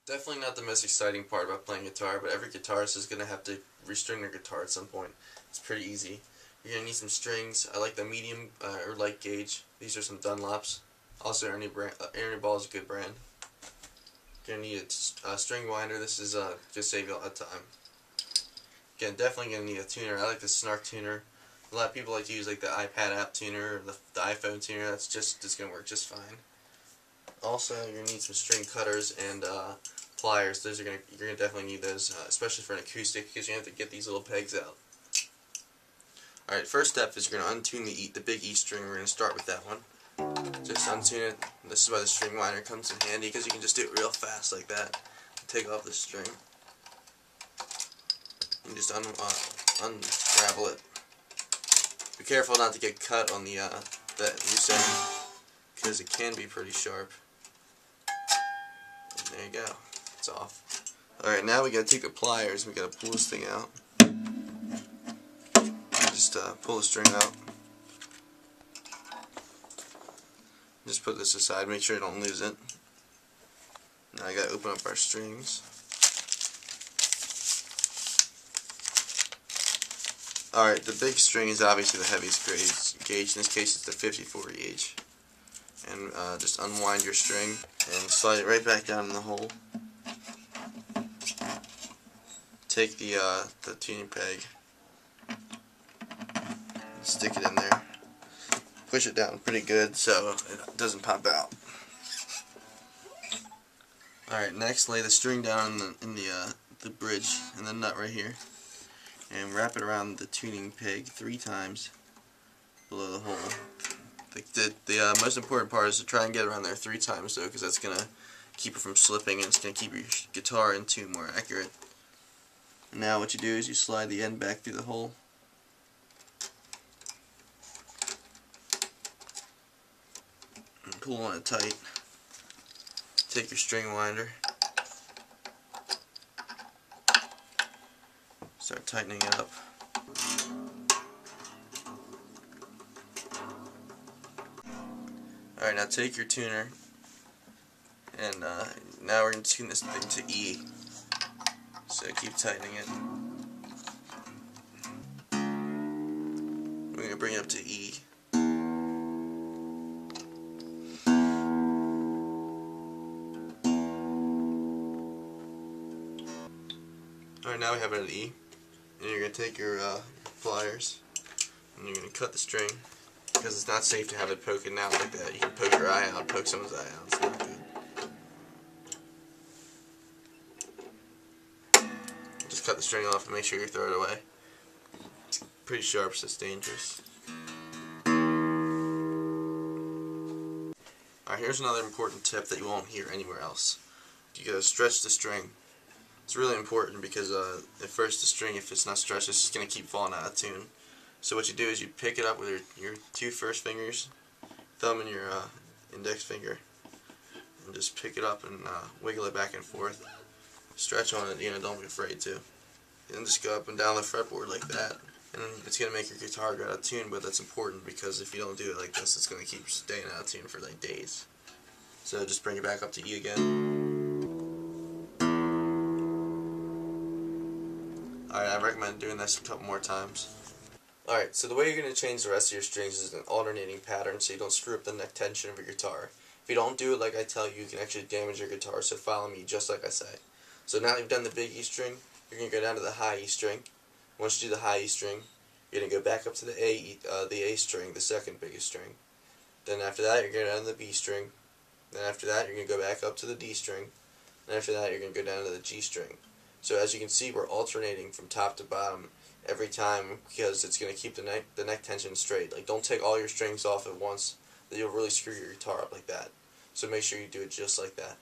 Definitely not the most exciting part about playing guitar, but every guitarist is going to have to restring their guitar at some point. It's pretty easy. You're going to need some strings. I like the medium or light gauge. These are some Dunlops. Also, Ernie Ball is a good brand. You're going to need a string winder. This is just save you a lot of time. Again, definitely going to need a tuner. I like the Snark tuner. A lot of people like to use like the iPad app tuner or the iPhone tuner. That's just going to work just fine. Also, you're going to need some string cutters and pliers. Those are you're gonna definitely need those, especially for an acoustic, because you have to get these little pegs out. All right, first step is you're gonna untune the big E string. We're gonna start with that one. Just untune it. This is why the string winder comes in handy, because you can just do it real fast like that. Take off the string and just unravel it. Be careful not to get cut on the that loose end, because it can be pretty sharp. And there you go. It's off. Alright, now we gotta take the pliers, we gotta pull this thing out. Just pull the string out. Just put this aside, make sure you don't lose it. Now I gotta open up our strings. Alright, the big string is obviously the heaviest gauge. In this case it's the 54 gauge. And just unwind your string and slide it right back down in the hole. Take the tuning peg, stick it in there, push it down pretty good so it doesn't pop out. Alright, next lay the string down in the bridge and the nut right here, and wrap it around the tuning peg 3 times below the hole. The most important part is to try and get around there 3 times though, because that's going to keep it from slipping and it's going to keep your guitar in tune more accurate. Now what you do is you slide the end back through the hole. And pull on it tight. Take your string winder. Start tightening it up. Alright, now take your tuner and now we're going to tune this thing to E. So keep tightening it. We're going to bring it up to E. Alright, now we have it at E. And you're going to take your pliers and you're going to cut the string, because it's not safe to have it poking out like that. You can poke your eye out, poke someone's eye out. It's not good. Just cut the string off and make sure you throw it away. Pretty sharp, so it's dangerous. Alright, here's another important tip that you won't hear anywhere else. You gotta stretch the string. It's really important because at first the string, if it's not stretched, it's just going to keep falling out of tune. So what you do is you pick it up with your 2 first fingers, thumb and your index finger, and just pick it up and wiggle it back and forth. Stretch on it, don't be afraid to. And just go up and down the fretboard like that. And it's going to make your guitar go out of tune, but that's important because if you don't do it like this, it's going to keep staying out of tune for like days. So just bring it back up to E again. Alright, I recommend doing this a couple more times. Alright, so the way you're going to change the rest of your strings is an alternating pattern so you don't screw up the neck tension of your guitar. If you don't do it like I tell you, you can actually damage your guitar, so follow me just like I say. So now that you've done the big E string, you're going to go down to the high E string. Once you do the high E string, you're going to go back up to the A string, the second biggest string. Then after that, you're going to go down to the B string. Then after that, you're going to go back up to the D string. And after that, you're going to go down to the G string. So as you can see, we're alternating from top to bottom every time because it's going to keep the neck tension straight. Like, don't take all your strings off at once, that you'll really screw your guitar up like that. So make sure you do it just like that.